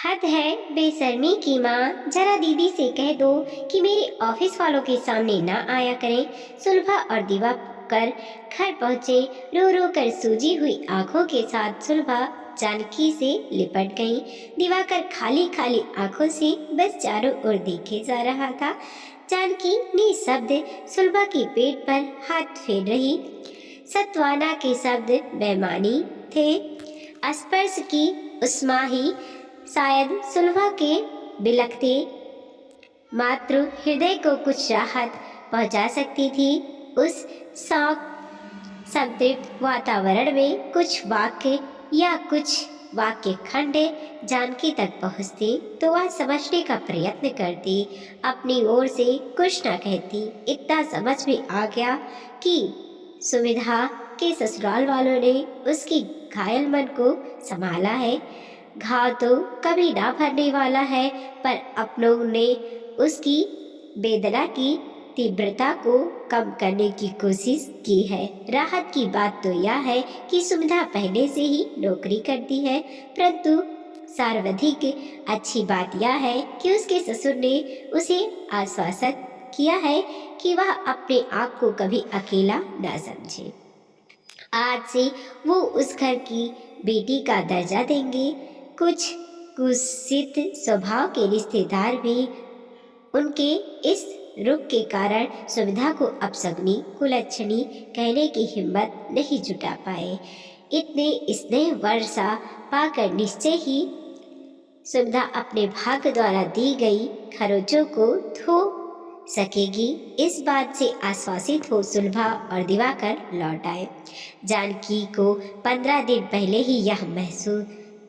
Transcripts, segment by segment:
हद है बेशर्मी की माँ, जरा दीदी से कह दो कि मेरे ऑफिस वालों के सामने ना आया करें। सुलभा और दिवाकर घर पहुंचे। रो रो कर सूजी हुई आंखों के साथ सुलभा जानकी से लिपट गई। दिवाकर खाली खाली आंखों से बस चारों ओर देखे जा रहा था। जानकी निःशब्द सुलभा के पेट पर हाथ फेर रही। सत्वाना के शब्द बेमानी थे। स्पर्श की उष्मा ही शायद सुलभा के बिलखते मातृ हृदय को कुछ राहत पहुंचा सकती थी। उस शौक संतृप्त वातावरण में कुछ वाक्य या कुछ वाक्य खंड जानकी तक पहुंचते तो वह समझने का प्रयत्न करती, अपनी ओर से कुछ न कहती। इतना समझ में आ गया कि सुविधा के ससुराल वालों ने उसकी घायल मन को संभाला है। घाव तो कभी ना भरने वाला है, पर अपनों ने उसकी वेदना की तीव्रता को कम करने की कोशिश की है। राहत की बात तो यह है कि सुविधा पहले से ही नौकरी करती है, परंतु सर्वाधिक अच्छी बात यह है कि उसके ससुर ने उसे आश्वासित किया है कि वह अपने आप को कभी अकेला न समझे। आज से वो उस घर की बेटी का दर्जा देंगे। कुछ कुत्सित स्वभाव के रिश्तेदार भी उनके इस रुख के कारण सुविधा को अपशगुनी कुलक्षणी कहने की हिम्मत नहीं जुटा पाए। इतने स्नेह वर्षा पाकर निश्चय ही सुविधा अपने भाग्य द्वारा दी गई खरोचों को धो सकेगी। इस बात से आश्वासित हो सुलभा और दिवाकर लौट आए। जानकी को 15 दिन पहले ही यह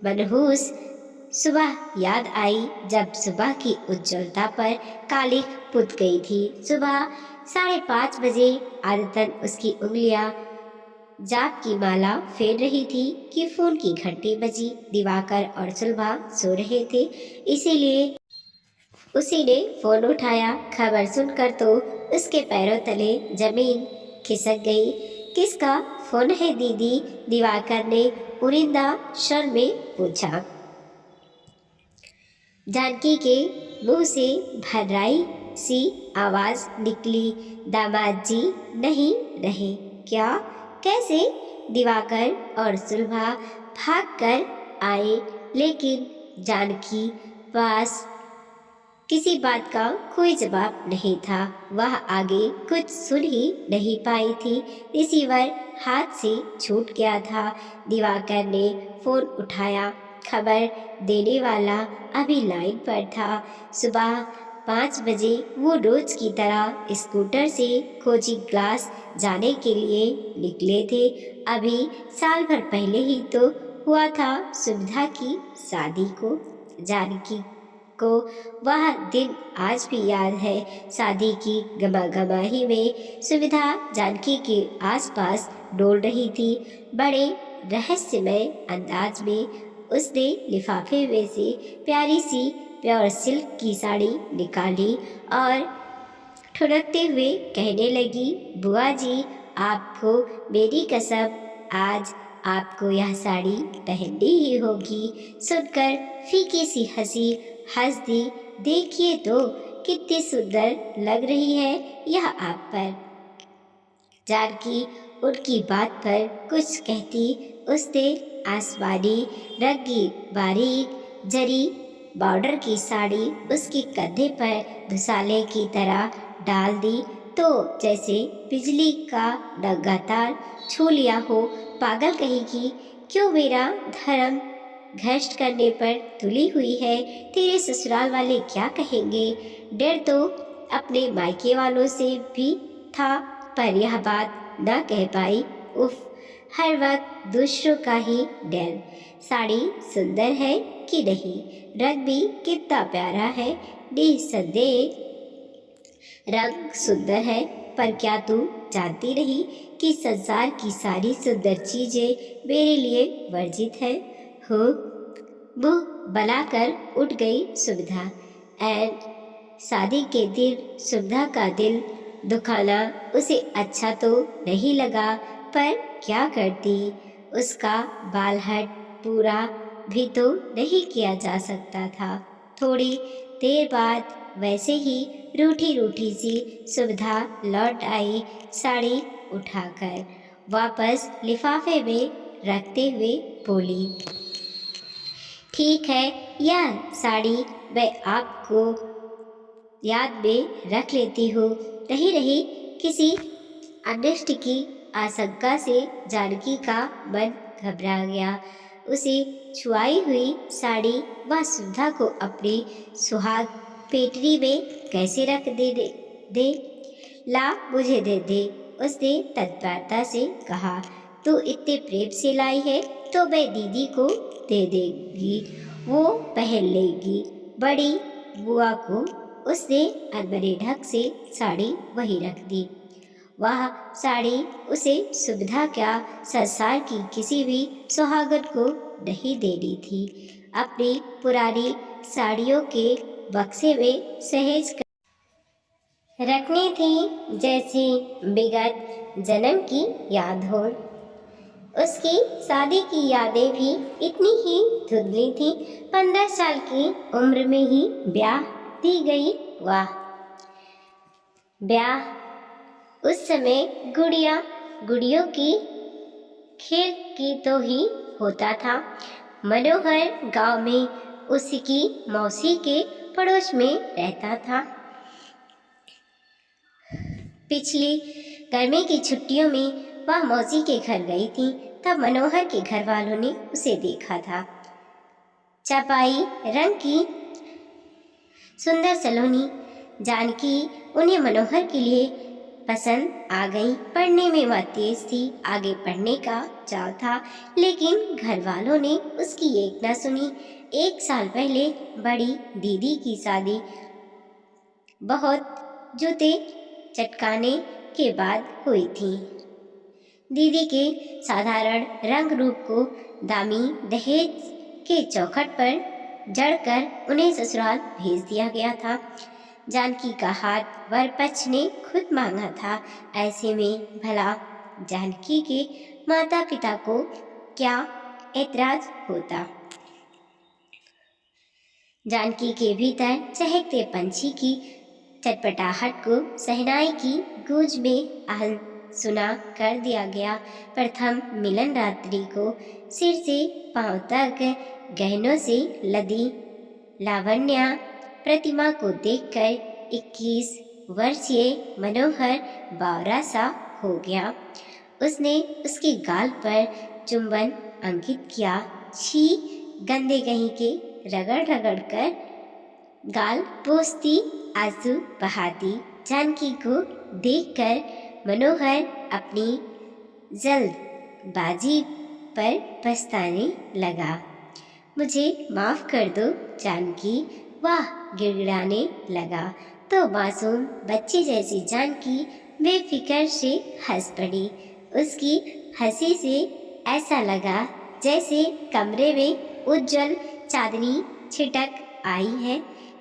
मनहूस सुबह याद आई, जब सुबह की उज्ज्वलता पर कालिख पुत गई थी। सुबह 5:30 बजे आदतन उसकी उंगलियां जाप की माला फेर रही थी कि फोन की घंटी बजी। दिवाकर और सुलभा सो रहे थे, इसीलिए उसी ने फोन उठाया। खबर सुनकर तो उसके पैरों तले जमीन खिसक गई। किसका फोन है दीदी? दिवाकर ने उरिंदा स्वर में पूछा। जानकी के मुंह से भर्राई सी आवाज निकली, दामाद जी नहीं रहे क्या? कैसे? दिवाकर और सुलभा भागकर आए, लेकिन जानकी पास किसी बात का कोई जवाब नहीं था। वह आगे कुछ सुन ही नहीं पाई थी। रिसीवर हाथ से छूट गया था। दिवाकर ने फोन उठाया। खबर देने वाला अभी लाइन पर था। सुबह 5 बजे वो रोज की तरह स्कूटर से कोचिंग क्लास जाने के लिए निकले थे। अभी साल भर पहले ही तो हुआ था सुविधा की शादी को। जानकी को वह दिन आज भी याद है। शादी की गमागमाही में सुविधा जानकी के आसपास डोल रही थी। बड़े रहस्यमय अंदाज में उसने लिफाफे में से प्यारी सी प्योर सिल्क की साड़ी निकाली और ठुनकते हुए कहने लगी, बुआ जी, आपको मेरी कसम, आज आपको यह साड़ी पहननी ही होगी। सुनकर फीकी सी हंसी हंस दी। देखिए तो कितनी सुंदर लग रही है यह आप पर। जानकी उनकी बात पर कुछ कहती, उसने आसमानी रंग की बारीक जरी बॉर्डर की साड़ी उसके कंधे पर धुसाले की तरह डाल दी तो जैसे बिजली का नंगा तार छू लिया हो। पागल कहेगी, क्यों मेरा धर्म भ्रष्ट करने पर तुली हुई है? तेरे ससुराल वाले क्या कहेंगे? डर तो अपने मायके वालों से भी था, पर यह बात न कह पाई। उफ, हर वक्त दूसरों का ही डर। साड़ी सुंदर है कि नहीं? रंग भी कितना प्यारा है। निसंदेह रंग सुंदर है, पर क्या तू जानती नहीं कि संसार की सारी सुंदर चीजें मेरे लिए वर्जित है? हो, मुंह बनाकर उठ गई सुविधा। एंड शादी के दिन सुविधा का दिल दुखाना उसे अच्छा तो नहीं लगा, पर क्या करती? उसका बालहट पूरा भी तो नहीं किया जा सकता था। थोड़ी देर बाद वैसे ही रूठी रूठी सी सुविधा लौट आई। साड़ी उठाकर वापस लिफाफे में रखते हुए बोली, ठीक है, यह साड़ी मैं आपको याद में रख लेती हूँ। नहीं रही किसी अनिष्ट की आशंका से जानकी का मन घबरा गया। उसे छुआई हुई साड़ी वह सुधा को अपनी सुहाग पेटरी में कैसे रख दे। ला मुझे दे। उसने तत्परता से कहा, तू इतने प्रेम से लाई है तो मैं दीदी को दे देगी, वो पहन लेगी। बड़ी बुआ को उसने अनबने ढंग से साड़ी वही रख दी। वह साड़ी उसे सुविधा क्या संसार की किसी भी सुहागन को नहीं देनी थी। अपनी पुरानी साड़ियों के बक्से में सहेज कर रखनी थी, जैसी विगत जन्म की याद हो। उसकी शादी की यादें भी इतनी ही धुंधली थी। 15 साल की उम्र में ही ब्याह दी गई। वाह, ब्याह उस समय गुड़ियों की खेल की तो ही होता था। मनोहर गांव में उसकी मौसी के पड़ोस में रहता था। पिछली गर्मी की छुट्टियों में वह मौसी के घर गई थी। तब मनोहर के घर वालों ने उसे देखा था। चपाई रंग की सुंदर सलोनी जानकी उन्हें मनोहर के लिए पसंद आ गई। पढ़ने में वह तेज थी, आगे पढ़ने का चाव था, लेकिन घर वालों ने उसकी एक न सुनी। 1 साल पहले बड़ी दीदी की शादी बहुत जूते चटकाने के बाद हुई थी। दीदी के साधारण रंग रूप को दामी दहेज के चौखट पर जड़कर उन्हें ससुराल भेज दिया गया था। जानकी का हाथ वर पक्ष ने खुद मांगा था। ऐसे में भला जानकी के माता पिता को क्या ऐतराज होता। जानकी के भीतर चहकते पंछी की चटपटाहट को सहनाई की गूंज में सुना कर दिया गया। प्रथम मिलन रात्रि को सिर से पांव तक गहनों से लदी लावण्या प्रतिमा को देखकर 21 वर्षीय मनोहर बावरा सा हो गया। उसने उसके गाल पर चुंबन अंकित किया। छी, गंदे कहीं के, रगड़ रगड़ कर गाल पोंछती, आंसू बहाती जानकी को देखकर मनोहर अपनी जल्दबाजी पर पछताने लगा। मुझे माफ कर दो जानकी, वह गिड़गिड़ाने लगा तो मासूम बच्ची जैसी जानकी बेफिक्र से हंस पड़ी। उसकी हंसी से ऐसा लगा जैसे कमरे में उज्जवल चांदनी छिटक आई है।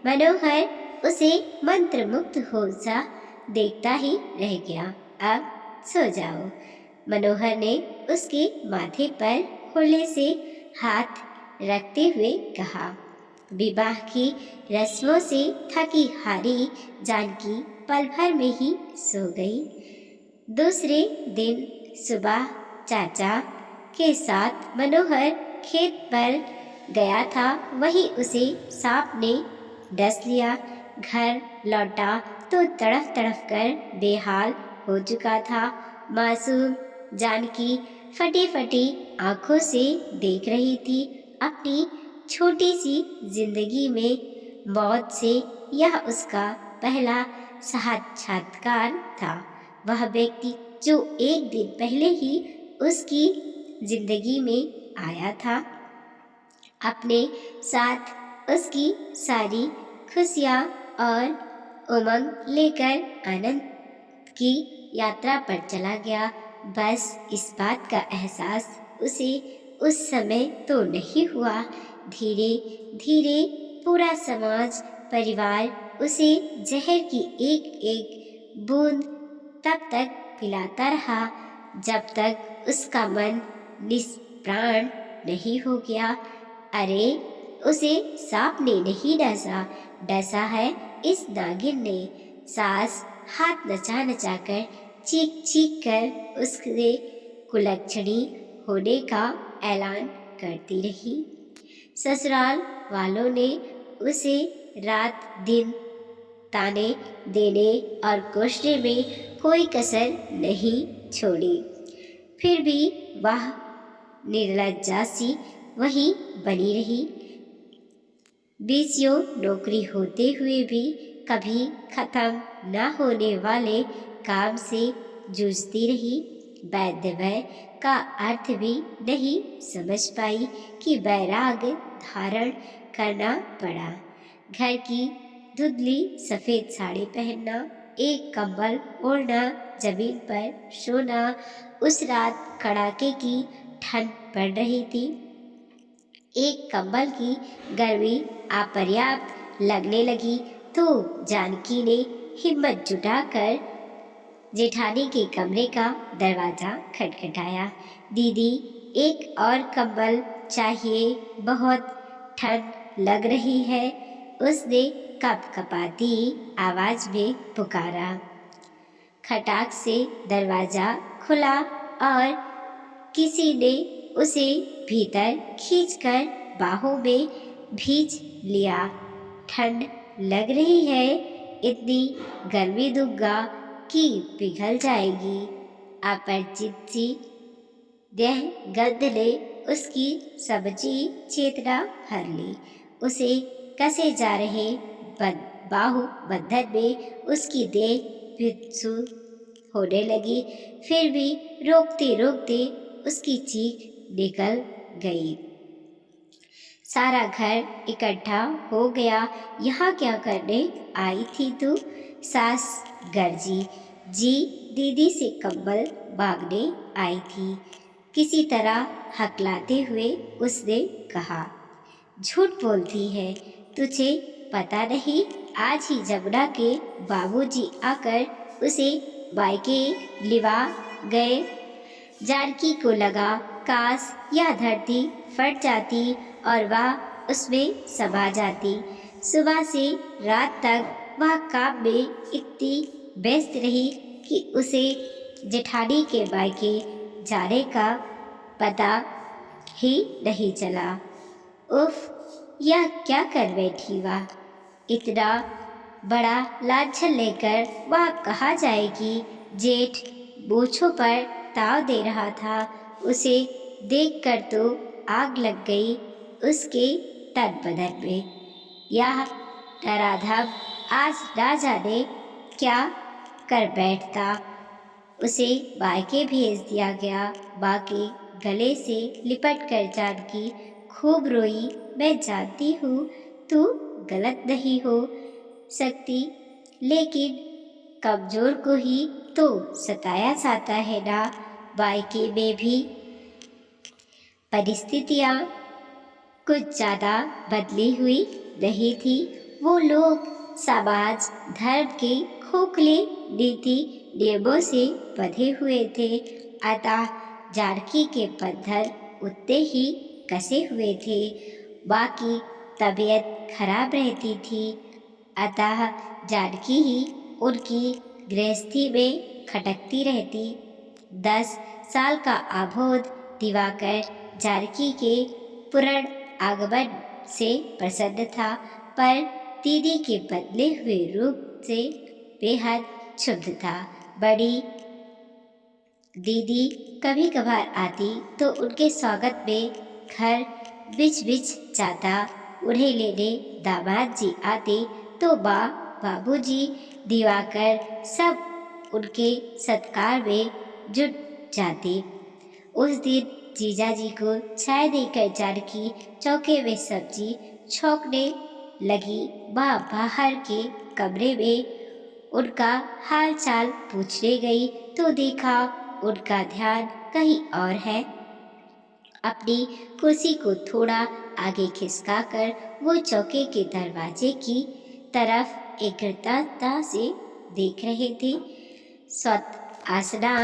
मनोहर उसे मंत्रमुग्ध हो सा देखता ही रह गया। अब सो जाओ, मनोहर ने उसके माथे पर होले से हाथ रखते हुए कहा। विवाह की रस्मों से थकी हारी जानकी पल भर में ही सो गई। दूसरे दिन सुबह चाचा के साथ मनोहर खेत पर गया था। वहीं उसे सांप ने डस लिया। घर लौटा तो तड़फ तड़फ कर बेहाल हो चुका था। मासूम जानकी फटी फटी आंखों से देख रही थी अपनी छोटी सी जिंदगी में मौत से। यह उसका पहला साक्षात्कार था। वह व्यक्ति जो एक दिन पहले ही उसकी जिंदगी में आया था, अपने साथ उसकी सारी खुशियाँ और उमंग लेकर आनंद की यात्रा पर चला गया। बस इस बात का एहसास उसे उस समय तो नहीं हुआ। धीरे धीरे पूरा समाज परिवार उसे जहर की एक एक बूंद तब तक पिलाता रहा जब तक उसका मन निष्प्राण नहीं हो गया। अरे, उसे सांप ने नहीं डसा, डसा है इस नागिन ने। सास हाथ नचा नचा कर, चीख चीख कर उसके कुलक्षणी होने का ऐलान करती रही। ससुराल वालों ने उसे रात दिन ताने देने और कोसने में कोई कसर नहीं छोड़ी। फिर भी वह निर्लज्जा सी वहीं बनी रही। बीसियों नौकरी होते हुए भी कभी खत्म न होने वाले काम से जूझती रही। वैधव्य का अर्थ भी नहीं समझ पाई कि वैराग धारण करना पड़ा। घर की धुंधली सफेद साड़ी पहनना, एक कंबल ओढ़ना, जमीन पर सोना। उस रात कड़ाके की ठंड पड़ रही थी। एक कंबल की गर्मी अपर्याप्त लगने लगी तो जानकी ने हिम्मत जुटाकर जेठानी के कमरे का दरवाजा खटखटाया। दीदी, एक और कंबल चाहिए, बहुत ठंड लग रही है, उसने कपकपाती आवाज में पुकारा। खटाक से दरवाजा खुला और किसी ने उसे भीतर खींचकर बाहों में भींच लिया। ठंड लग रही है, इतनी गर्मी दूंगा कि पिघल जाएगी। अपरिचित सी देह गंध ने उसकी समझी चेतना भर ली। उसे कसे जा रहे बाहु बंधन में उसकी देह वित्सु होने लगी। फिर भी रोकते रोकते उसकी चीख निकल गई। सारा घर इकट्ठा हो गया। यहाँ क्या करने आई थी तू? सास गर्जी। जी, दीदी से कंबल मांगने आई थी, किसी तरह हकलाते हुए उसने कहा। झूठ बोलती है, तुझे पता नहीं? आज ही जमुना के बाबूजी आकर उसे मायके लिवा गए। जानकी को लगा काश यह धरती फट जाती और वह उसमें समा जाती। सुबह से रात तक वह काम में इतनी व्यस्त रही कि उसे जेठानी के मायके जाने का पता ही नहीं चला। उफ, यह क्या कर बैठी वह? इतना बड़ा लांछन लेकर वह कहाँ जाएगी? जेठ मूंछों पर ताव दे रहा था। उसे देखकर तो आग लग गई उसके तन बदन में। यह नराधम आज ना जाने क्या कर बैठता। उसे मायके भेज दिया गया। माँ के गले से लिपट कर जानकी खूब रोई। मैं जानती हूँ तू गलत नहीं हो सकती, लेकिन कमजोर को ही तो सताया जाता है ना। मायके में भी परिस्थितियाँ कुछ ज़्यादा बदली हुई नहीं थी। वो लोग समाज धर्म के खोखले नीति नियमों से बंधे हुए थे। अतः जानकी के बंधन उतने ही कसे हुए थे। माँ की तबीयत खराब रहती थी, अतः जानकी ही उनकी गृहस्थी में खटकती रहती। 10 साल का अबोध दिवाकर जानकी के पूर्ण आगमन से प्रसन्न था, पर दीदी के बदले हुए रूप से बेहद क्षुब्ध था। बड़ी दीदी कभी कभार आती तो उनके स्वागत में घर बिच बिच जाता। उन्हें लेने दामाद जी आते तो माँ, बाबूजी, दिवाकर सब उनके सत्कार में जुट जाते। उस दिन जीजाजी को चाय देकर जानकी चौके में सब्जी छौंकने लगी। माँ बाहर के कमरे में उनका हाल चाल पूछने गई तो देखा उनका ध्यान कहीं और है। अपनी कुर्सी को थोड़ा आगे खिसकाकर वो चौके के दरवाजे की तरफ एकाग्रता से देख रहे थे। स्वत आसना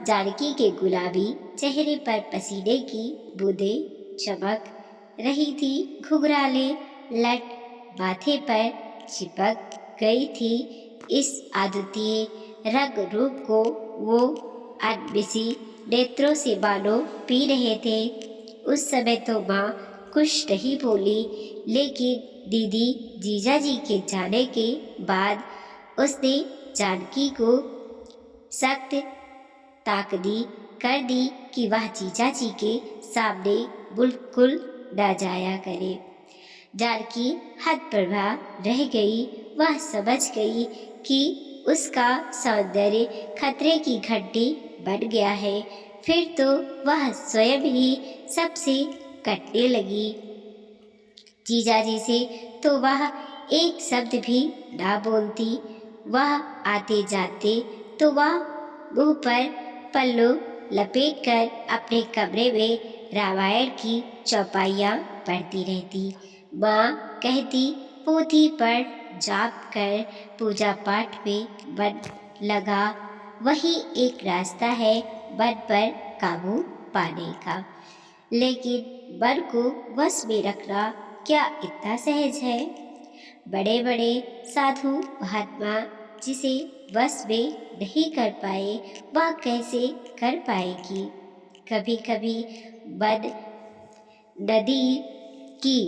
जानकी के गुलाबी चेहरे पर पसीने की बूंदें चमक रही थी, घुघराले लट माथे पर चिपक गई थी। इस आदतीय रंग रूप को वो अनबिसी नेत्रों से मानो पी रहे थे। उस समय तो माँ कुछ नहीं बोली, लेकिन दीदी जीजाजी के जाने के बाद उसने जानकी को सख्त ताकदी कर दी कि वह जीजाजी के सामने बिल्कुल न जाया करे। जानकी हतप्रभा रह गई। वह समझ गई कि उसका सौंदर्य खतरे की घंटी बन गया है। फिर तो वह स्वयं ही सबसे कटने लगी। जीजाजी से तो वह एक शब्द भी ना बोलती। वह आते जाते तो वह मुंह पर पल्लू लपेटकर अपने कमरे में रामायण की चौपाइयाँ पढ़ती रहती। माँ कहती, पोथी पढ़, जाप कर, पूजा पाठ में मन लगा, वही एक रास्ता है मन पर काबू पाने का। लेकिन मन को वश में रखना क्या इतना सहज है? बड़े बड़े साधु महात्मा जिसे वश में नहीं कर पाए, वह कैसे कर पाएगी? कभी कभी मन नदी की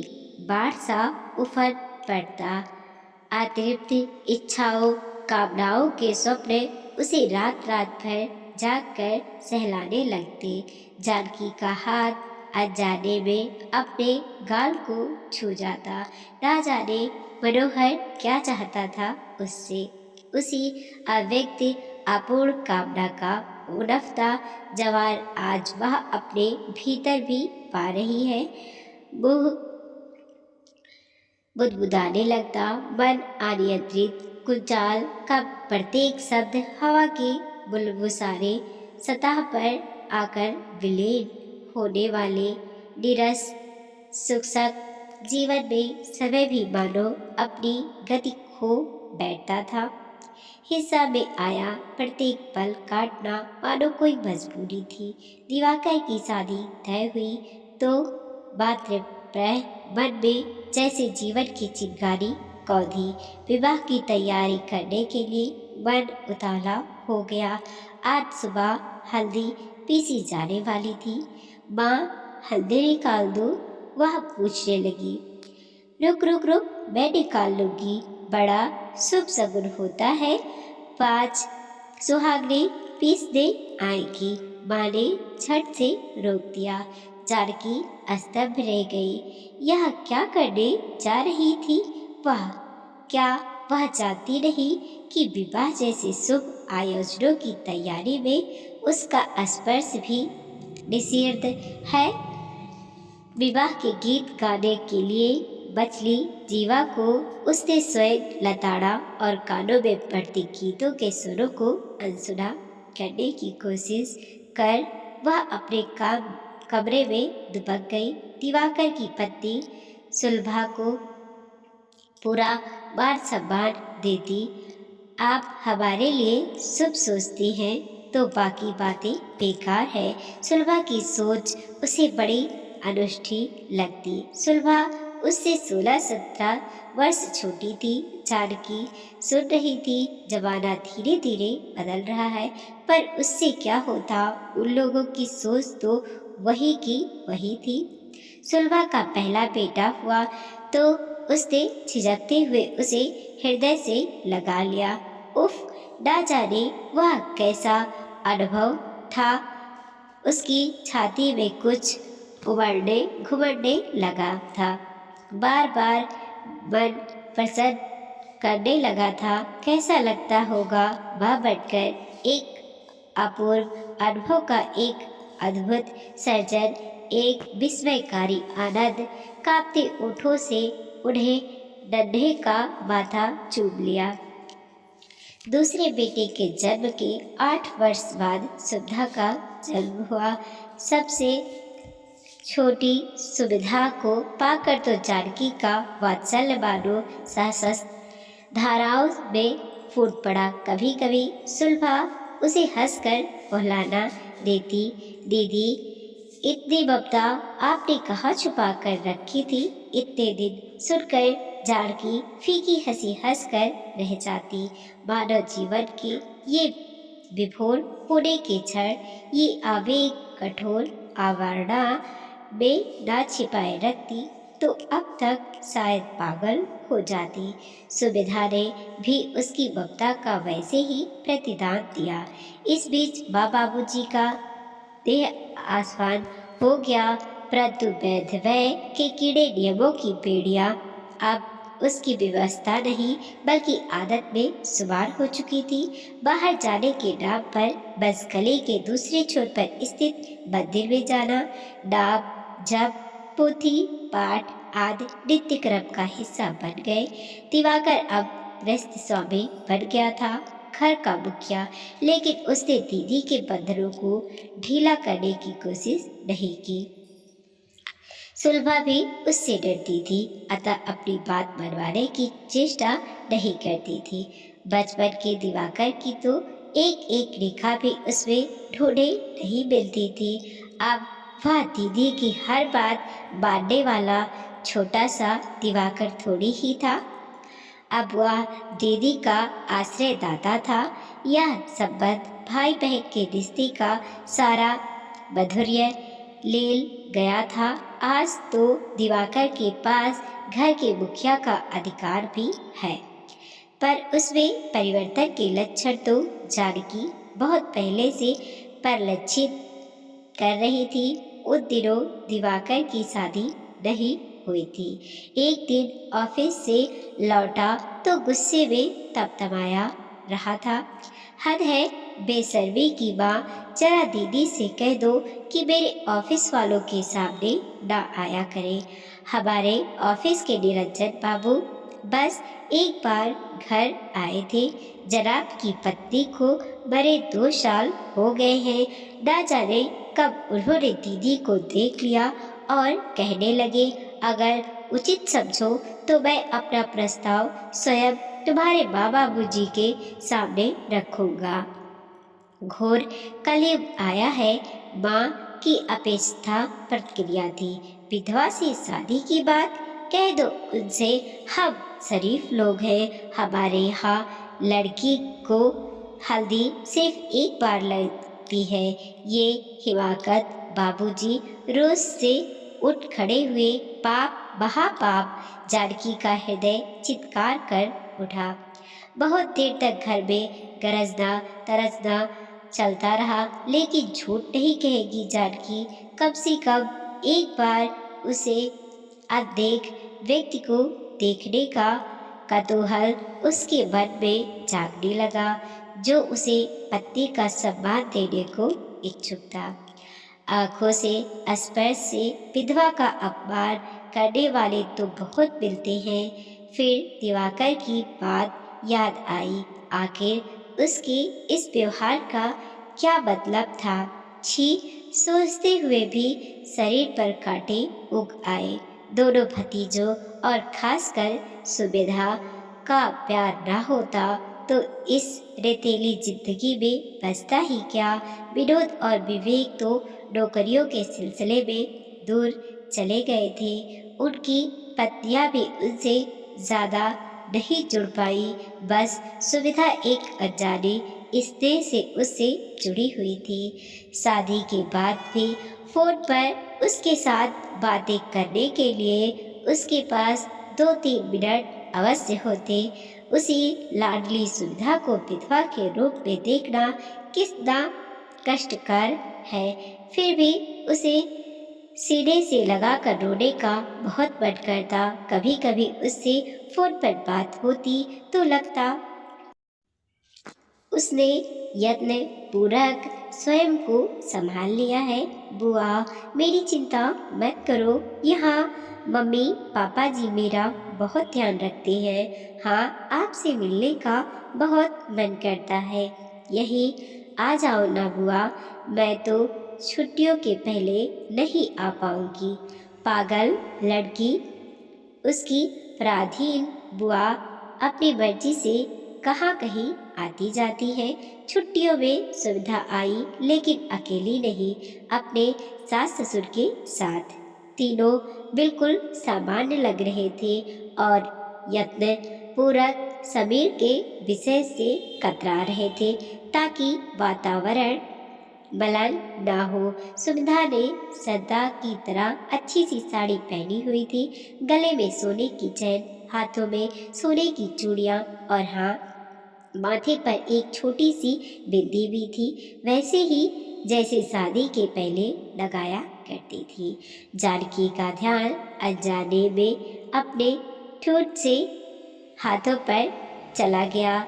बाढ़ सा उफल पड़ता। अतृप्त इच्छाओं कामनाओं के स्वप्न उसे रात रात भर जाग कर सहलाने लगते। जानकी का हाथ अनजाने में अपने गाल को छू जाता। ना जाने मनोहर क्या चाहता था उससे। उसी अव्यक्त अपूर्ण कामना का उड़ता जवार आज वह अपने भीतर भी पा रही है। मुँह बुदबुदाने लगता। मन अनियंत्रित कुचाल का प्रत्येक शब्द हवा के बुलबुसारे सतह पर आकर विलीन होने वाले नीरस सुखसक जीवन में समय भी मानो अपनी गति खो बैठता था। हिस्सा में आया प्रत्येक पल काटना मानो कोई मजबूरी थी। दिवाकर की शादी तय हुई तो मातृप्राय मन में जैसे जीवन की चिंगारी कौंधी। विवाह की तैयारी करने के लिए मन उतावला हो गया। आज सुबह हल्दी पीसी जाने वाली थी। माँ, हल्दी निकाल दो, वह पूछने लगी। रुक रुक रुक, मैं निकाल लूंगी, बड़ा शुभ शगुन होता है। 5 सुहागने पीसने आएगी। माँ ने झट से रोक दिया। जानकी स्तब्ध रह गई। यह क्या करने जा रही थी वह? क्या वह जानती नहीं कि विवाह जैसे शुभ आयोजनों की तैयारी में उसका स्पर्श भी निषिद्ध है? विवाह के गीत गाने के लिए बचली जीवा को उसने स्वयं लताड़ा और कानों में पड़ती गीतों के सुरों को अनसुना करने की कोशिश कर वह अपने कमरे में दुबक गई। दिवाकर की पत्नी सुलभा को पूरा मान सम्मान देती। आप हमारे लिए शुभ सोचती हैं तो बाकी बातें बेकार है। सुलभा की सोच उसे बड़ी अनुष्ठी लगती। सुलभा उससे 16-17 वर्ष छोटी थी। जानकी सुन रही थी, जमाना धीरे धीरे बदल रहा है, पर उससे क्या होता? उन लोगों की सोच तो वही की वही थी। सुलभा का पहला बेटा हुआ तो उसने झिझकते हुए उसे हृदय से लगा लिया। उफ, ना जाने वह कैसा अनुभव था। उसकी छाती में कुछ उमड़ने घुमड़ने लगा था। बार बार मन प्रसन्न करने लगा था। कैसा लगता होगा वह बढ़कर एक अपूर्व अनुभव का एक अद्भुत सर्जन, एक विस्मयकारी आनंद। कांपते ओठों से उन्हें नन्हे का माथा चूम लिया। दूसरे बेटे के जन्म के 8 वर्ष बाद सुविधा का जन्म हुआ। सबसे छोटी सुविधा को पाकर तो जानकी का वात्सल्य मानो सहस्त्र धाराओं में फूट पड़ा। कभी कभी सुलभा उसे हंसकर बहलाना देती। दीदी, इतनी ममता आपने कहाँ छुपा कर रखी थी इतने दिन? सुनकर जाड़ की फीकी हंसी हंसकर रह जाती। मानव जीवन के ये विभोर होने के क्षण, ये आवेग कठोर आवरणा में ना छिपाए रखती तो अब तक शायद पागल हो जाती। सुविधा ने भी उसकी ममता का वैसे ही प्रतिदान दिया। इस बीच माँ बाबूजी का देह आसमान हो गया, परंतु वैधव्य के कीड़े नियमों की बेड़ियां अब उसकी व्यवस्था नहीं बल्कि आदत में सवार हो चुकी थी। बाहर जाने के नाम पर बस गले के दूसरे छोर पर स्थित मंदिर में जाना, नाम जप, पोथी पाठ आदि नित्य क्रम का हिस्सा बन गए। दिवाकर अब गृहस्थ स्वामी बन गया था, घर का मुखिया, लेकिन उसने दीदी के बंधनों को ढीला करने की कोशिश नहीं की। सुलभा भी उससे डरती थी, अतः अपनी बात मनवाने की चेष्टा नहीं करती थी। बचपन के दिवाकर की तो एक एक रेखा भी उसमें ढूंढे नहीं मिलती थी। अब वह दीदी की हर बात मानने वाला छोटा सा दिवाकर थोड़ी ही था। अब वह दीदी का आश्रयदाता था। यह संबंध भाई बहन के रिश्ते का सारा माधुर्य ले गया था। आज तो दिवाकर के पास घर के मुखिया का अधिकार भी है, पर उसमें परिवर्तन के लक्षण तो जानकी बहुत पहले से परिलक्षित कर रही थी। उन दिनों दिवाकर की शादी नहीं हुई थी। एक दिन ऑफिस से लौटा तो गुस्से में तमतमाया रहा था। हद है बेशर्मी की माँ, जरा दीदी से कह दो कि मेरे ऑफिस वालों के सामने ना आया करें। हमारे ऑफिस के निरंजन बाबू बस एक बार घर आए थे। जनाब की पत्नी को मरे 2 साल हो गए हैं। ना जाने कब उन्होंने दीदी को देख लिया और कहने लगे, अगर उचित समझो तो मैं अपना प्रस्ताव स्वयं तुम्हारे माँ बाबूजी के सामने रखूंगा। घोर कलयुग आया है, माँ की अपेक्षा प्रतिक्रिया थी। विधवा से शादी की बात कह दो उनसे, हम शरीफ लोग हैं। हमारे यहाँ लड़की को हल्दी सिर्फ एक बार लगती है। ये हिमाकत बाबूजी रोज से उठ खड़े हुए। पाप महापाप। जानकी का हृदय चित्कार कर उठा। बहुत देर तक घर में गरजना तरसना चलता रहा, लेकिन झूठ नहीं कहेगी जानकी। कम से कम एक बार उसे अदेख व्यक्ति को देखने का कौतूहल उसके मन में जागने लगा, जो उसे पत्नी का सम्मान देने को इच्छुक था। आंखों से स्पर्श से विधवा का अपमान करने वाले तो बहुत मिलते हैं। फिर दिवाकर की बात याद आई। आखिर उसके इस व्यवहार का क्या मतलब था? छी, सोचते हुए भी शरीर पर कांटे उग आए। दोनों भतीजों और खासकर सुविधा का प्यार ना होता तो इस रेतीली जिंदगी में बचता ही क्या। विनोद और विवेक तो नौकरियों के सिलसिले में दूर चले गए थे। उनकी पत्नियां भी उनसे ज्यादा नहीं जुड़ पाई। बस सुविधा एक अनजाने स्नेह से उससे जुड़ी हुई थी। शादी के बाद भी फोन पर उसके साथ बातें करने के लिए उसके पास 2-3 मिनट अवश्य होते। उसी लाडली सुविधा को विधवा के रूप में देखना कितना कष्टकर है। फिर भी उसे सीने से लगाकर रोने का बहुत मन करता। कभी कभी उससे फोन पर बात होती तो लगता उसने यत्न पूर्वक स्वयं को संभाल लिया है। बुआ, मेरी चिंता मत करो, यहाँ मम्मी पापा जी मेरा बहुत ध्यान रखते हैं। हाँ, आपसे मिलने का बहुत मन करता है। यहीं आ जाओ ना बुआ, मैं तो छुट्टियों के पहले नहीं आ पाऊंगी। पागल लड़की, उसकी पराधीन बुआ अपनी मर्जी से कहाँ कहीं आती जाती है। छुट्टियों में सुविधा आई, लेकिन अकेली नहीं, अपने सास ससुर के साथ। तीनों बिल्कुल सामान्य लग रहे थे और यत्न पूर्वक समीर के विषय से कतरा रहे थे ताकि वातावरण मलान ना हो। सुविधा ने सदा की तरह अच्छी सी साड़ी पहनी हुई थी, गले में सोने की चैन, हाथों में सोने की चूड़ियां और हाँ, माथे पर एक छोटी सी बिंदी भी थी, वैसे ही जैसे शादी के पहले लगाया करती थी। जानकी का ध्यान अनजाने में अपने ठोट से हाथों पर चला गया।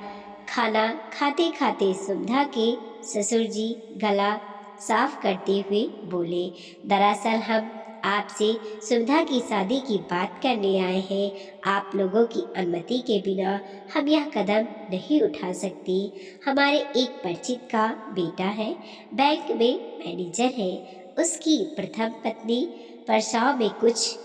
खाना खाते खाते सुविधा के ससुर जी गला साफ करते हुए बोले, दरअसल हम आपसे सुविधा की शादी की बात करने आए हैं। आप लोगों की अनुमति के बिना हम यह कदम नहीं उठा सकते। हमारे एक परिचित का बेटा है, बैंक में मैनेजर है। उसकी प्रथम पत्नी प्रसव में कुछ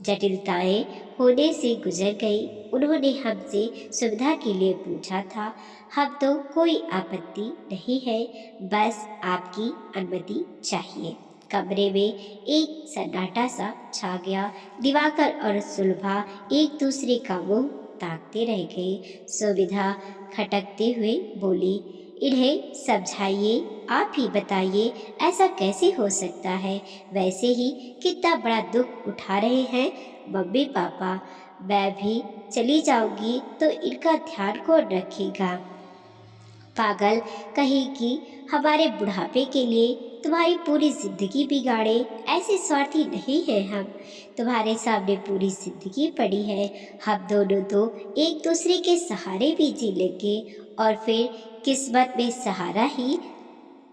जटिलताएं होने से गुजर गई। उन्होंने हमसे सुविधा के लिए पूछा था। हम तो कोई आपत्ति नहीं है, बस आपकी अनुमति चाहिए। कमरे में एक सन्नाटा सा छा गया। दिवाकर और सुलभा एक दूसरे का मुंह ताकते रह गए। सुविधा खटकते हुए बोली, इन्हें समझाइए, आप ही बताइए ऐसा कैसे हो सकता है। वैसे ही कितना बड़ा दुख उठा रहे हैं मम्मी पापा। मैं भी चली जाऊंगी तो इनका ध्यान कौन रखेगा। पागल कहेगी, हमारे बुढ़ापे के लिए तुम्हारी पूरी जिंदगी बिगाड़े। ऐसे स्वार्थी नहीं है हम, तुम्हारे सामने पूरी जिंदगी पड़ी है। हम दोनों तो एक दूसरे के सहारे भी जी लेंगे और फिर किस्मत में सहारा ही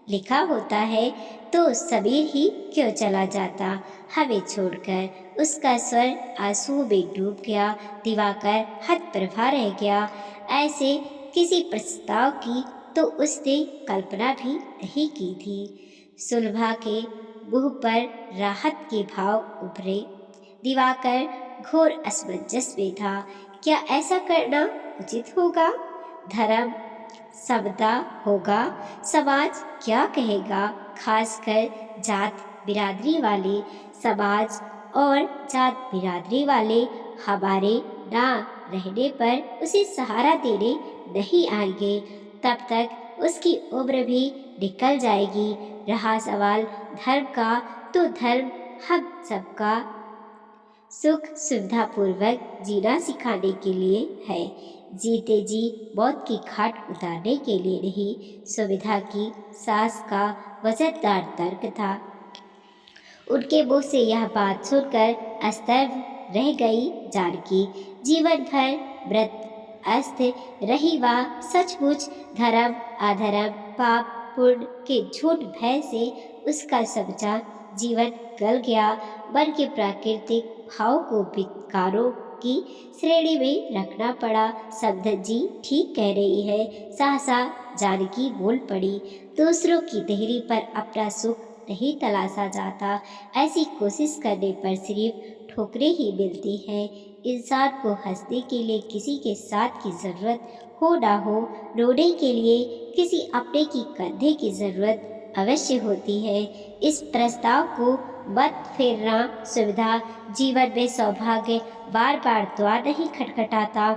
लिखा होता है तो समीर ही क्यों चला जाता हमें छोड़कर। उसका स्वर आंसुओं में डूब गया। दिवाकर हतप्रभा रह गया। ऐसे किसी प्रस्ताव की तो उसने कल्पना भी नहीं की थी। सुलभा के मुंह पर राहत के भाव उभरे। दिवाकर घोर असमंजस में था। क्या ऐसा करना उचित होगा? धर्म समता होगा? समाज क्या कहेगा? खासकर जात बिरादरी वाले। समाज और जात बिरादरी वाले हमारे ना रहने पर उसे सहारा देने नहीं आएंगे। तब तक उसकी उम्र भी निकल जाएगी। रहा सवाल धर्म का, तो धर्म हम सबका सुख सुविधा पूर्वक जीना सिखाने के लिए है, जीते जी मौत की खाट उतारने के लिए नहीं। सुविधा की सास का वजनदार तर्क था। उनके मुंह से यह बात सुनकर अस्तव्य रह गई जानकी। जीवन भर व्रत अस्त रही वह सचमुच धर्म अधर्म पाप पुण्य के झूठ भय से उसका समझा जीवन गल गया। मन के प्राकृतिक भाव को विकारों की श्रेणी में रखना पड़ा। समधन जी ठीक कह रही है, सहसा जानकी बोल पड़ी। दूसरों की देहरी पर अपना सुख नहीं तलाशा जाता। ऐसी कोशिश करने पर सिर्फ ठोकरें ही मिलती हैं। इंसान को हंसने के लिए किसी के साथ की जरूरत हो ना हो, रोने के लिए किसी अपने की कंधे की जरूरत अवश्य होती है। इस प्रस्ताव को मत फेरना सुविधा। जीवन में सौभाग्य बार बार द्वार नहीं खटखटाता।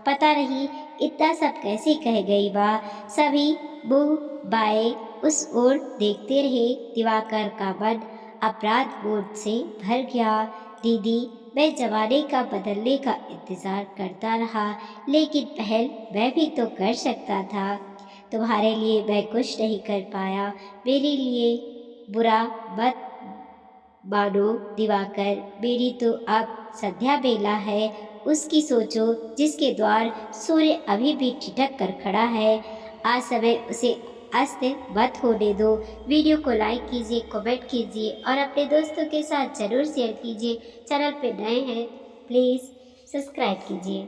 पता नहीं इतना सब कैसे कह गई वह। सभी मुंह बाए उस ओर देखते रहे। दिवाकर का मन अपराध बोध से भर गया। दीदी, मैं जमाने का बदलने का इंतजार करता रहा, लेकिन पहल मैं भी तो कर सकता था। तुम्हारे लिए मैं कुछ नहीं कर पाया, मेरे लिए बुरा मत मानो दिवाकर। मेरी तो अब संध्या बेला है, उसकी सोचो जिसके द्वार सूर्य अभी भी ठिठक कर खड़ा है। आज समय उसे अस्त मत होने दो। वीडियो को लाइक कीजिए, कमेंट कीजिए और अपने दोस्तों के साथ जरूर शेयर कीजिए। चैनल पे नए हैं प्लीज़ सब्सक्राइब कीजिए।